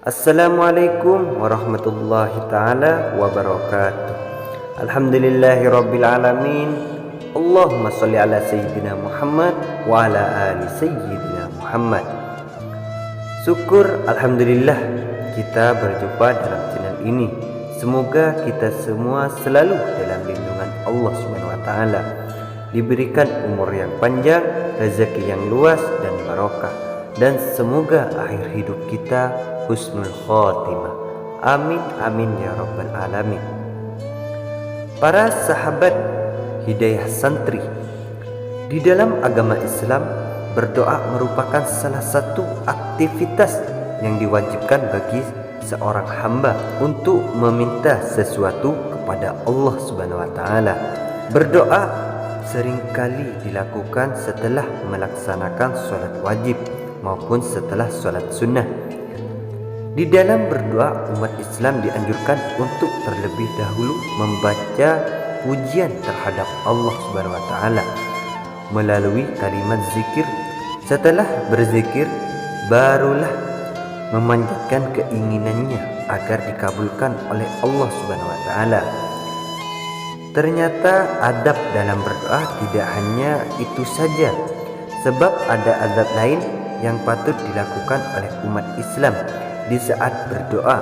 Assalamualaikum warahmatullahi ta'ala wabarakatuh. Alhamdulillahi rabbil alamin. Allahumma salli ala sayyidina Muhammad wa ala ali sayyidina Muhammad. Syukur alhamdulillah kita berjumpa dalam channel ini. Semoga kita semua selalu dalam lindungan Allah Subhanahu wa taala, diberikan umur yang panjang, rezeki yang luas dan barokah, dan semoga akhir hidup kita husnul khotimah. Amin amin ya rabbal alamin. Para sahabat Hidayah Santri, di dalam agama Islam, berdoa merupakan salah satu aktivitas yang diwajibkan bagi seorang hamba untuk meminta sesuatu kepada Allah Subhanahu wa taala. Berdoa seringkali dilakukan setelah melaksanakan sholat wajib maupun setelah sholat sunnah. Di dalam berdoa, umat Islam dianjurkan untuk terlebih dahulu membaca pujian terhadap Allah Subhanahu wa taala melalui kalimat zikir. Setelah berzikir, barulah memanjatkan keinginannya agar dikabulkan oleh Allah Subhanahu wa taala. Ternyata adab dalam berdoa tidak hanya itu saja, sebab ada adab lain yang patut dilakukan oleh umat Islam di saat berdoa.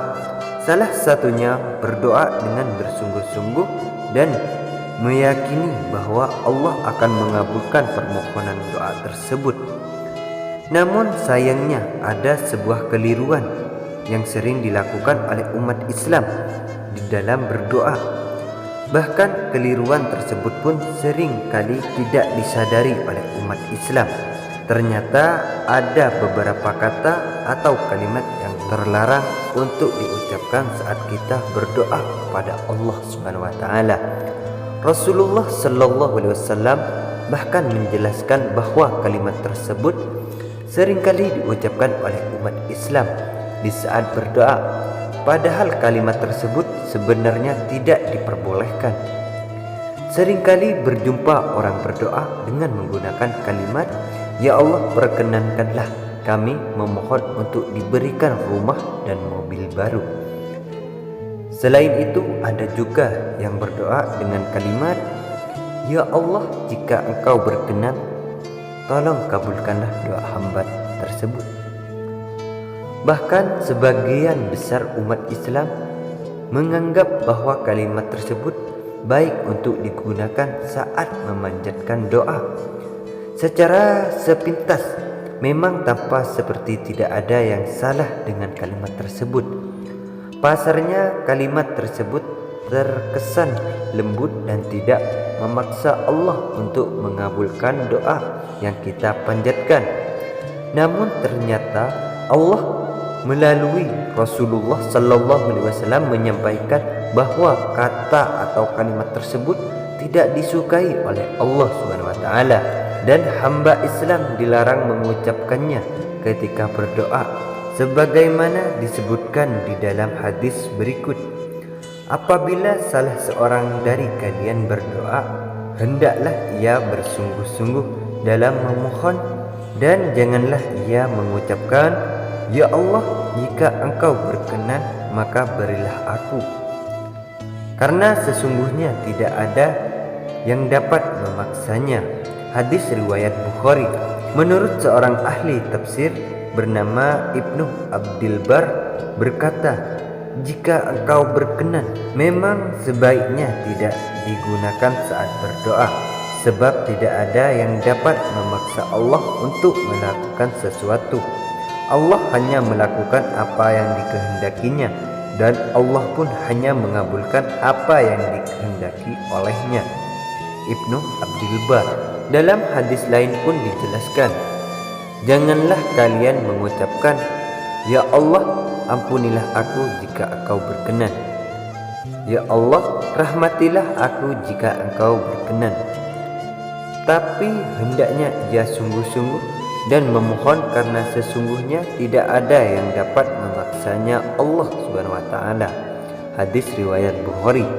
Salah satunya berdoa dengan bersungguh-sungguh dan meyakini bahwa Allah akan mengabulkan permohonan doa tersebut. Namun sayangnya ada sebuah keliruan yang sering dilakukan oleh umat Islam di dalam berdoa. Bahkan keliruan tersebut pun sering kali tidak disadari oleh umat Islam. Ternyata ada beberapa kata atau kalimat yang terlarang untuk diucapkan saat kita berdoa kepada Allah Subhanahu wa taala. Rasulullah sallallahu alaihi wasallam bahkan menjelaskan bahwa kalimat tersebut seringkali diucapkan oleh umat Islam di saat berdoa, padahal kalimat tersebut sebenarnya tidak diperbolehkan. Seringkali berjumpa orang berdoa dengan menggunakan kalimat, "Ya Allah, perkenankanlah kami memohon untuk diberikan rumah dan mobil baru." Selain itu, ada juga yang berdoa dengan kalimat, "Ya Allah, jika Engkau berkenan, tolong kabulkanlah doa hamba tersebut." Bahkan sebagian besar umat Islam menganggap bahwa kalimat tersebut baik untuk digunakan saat memanjatkan doa. Secara sepintas, memang tampak seperti tidak ada yang salah dengan kalimat tersebut. Pasarnya kalimat tersebut terkesan lembut dan tidak memaksa Allah untuk mengabulkan doa yang kita panjatkan. Namun ternyata Allah melalui Rasulullah sallallahu alaihi wasallam menyampaikan bahwa kata atau kalimat tersebut tidak disukai oleh Allah Subhanahu wa taala, dan hamba Islam dilarang mengucapkannya ketika berdoa, sebagaimana disebutkan di dalam hadis berikut. Apabila salah seorang dari kalian berdoa, hendaklah ia bersungguh-sungguh dalam memohon, dan janganlah ia mengucapkan, "Ya Allah, jika Engkau berkenan, maka berilah aku." Karena sesungguhnya tidak ada yang dapat memaksanya. Hadis riwayat Bukhari. Menurut seorang ahli tafsir bernama Ibnu Abdul Bar berkata, "Jika Engkau berkenan, memang sebaiknya tidak digunakan saat berdoa, sebab tidak ada yang dapat memaksa Allah untuk melakukan sesuatu. Allah hanya melakukan apa yang dikehendakinya, dan Allah pun hanya mengabulkan apa yang dikehendaki olehnya." Ibnu Abdul Bar. Dalam hadis lain pun dijelaskan, "Janganlah kalian mengucapkan, 'Ya Allah, ampunilah aku jika Engkau berkenan. Ya Allah, rahmatilah aku jika Engkau berkenan.' Tapi hendaknya ia sungguh-sungguh dan memohon, karena sesungguhnya tidak ada yang dapat memaksanya Allah Subhanahu wa taala." Hadis riwayat Bukhari.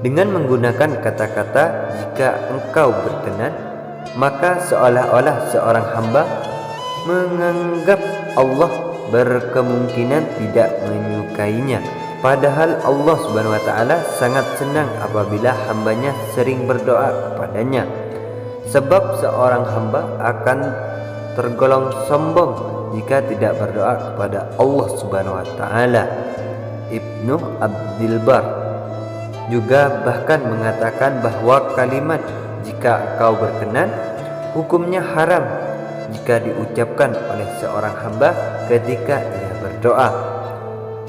Dengan menggunakan kata-kata "jika Engkau berkenan", maka seolah-olah seorang hamba menganggap Allah berkemungkinan tidak menyukainya. Padahal Allah Subhanahu wa taala sangat senang apabila hambanya sering berdoa kepadanya. Sebab seorang hamba akan tergolong sombong jika tidak berdoa kepada Allah Subhanahu wa taala. Ibnu Abdul Bar juga bahkan mengatakan bahwa kalimat jika engkau berkenan hukumnya haram jika diucapkan oleh seorang hamba ketika ia berdoa.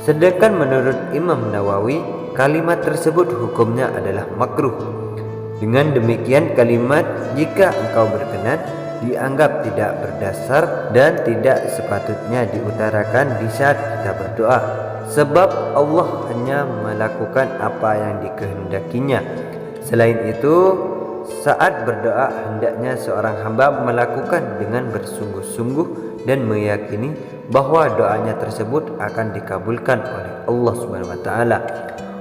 Sedangkan menurut Imam Nawawi, kalimat tersebut hukumnya adalah makruh. Dengan demikian, kalimat jika engkau berkenan dianggap tidak berdasar dan tidak sepatutnya diutarakan di saat kita berdoa, sebab Allah hanya melakukan apa yang dikehendakinya. Selain itu, saat berdoa hendaknya seorang hamba melakukan dengan bersungguh-sungguh dan meyakini bahwa doanya tersebut akan dikabulkan oleh Allah Subhanahu wa taala.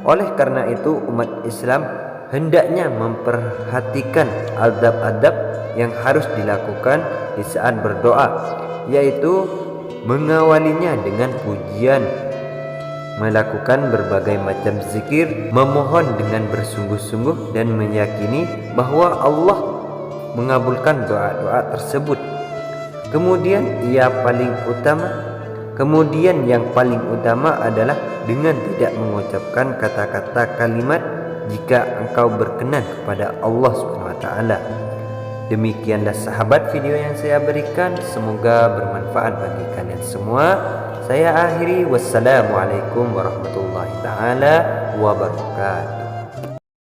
Oleh karena itu, umat Islam hendaknya memperhatikan adab-adab yang harus dilakukan di saat berdoa, yaitu mengawalinya dengan pujian, melakukan berbagai macam zikir, memohon dengan bersungguh-sungguh dan meyakini bahwa Allah mengabulkan doa-doa tersebut. Kemudian yang paling utama adalah dengan tidak mengucapkan kata-kata kalimat jika engkau berkenan kepada Allah Subhanahu wa taala. Demikianlah sahabat video yang saya berikan, semoga bermanfaat bagi kalian semua. Saya akhiri, wassalamualaikum warahmatullahi taala wabarakatuh.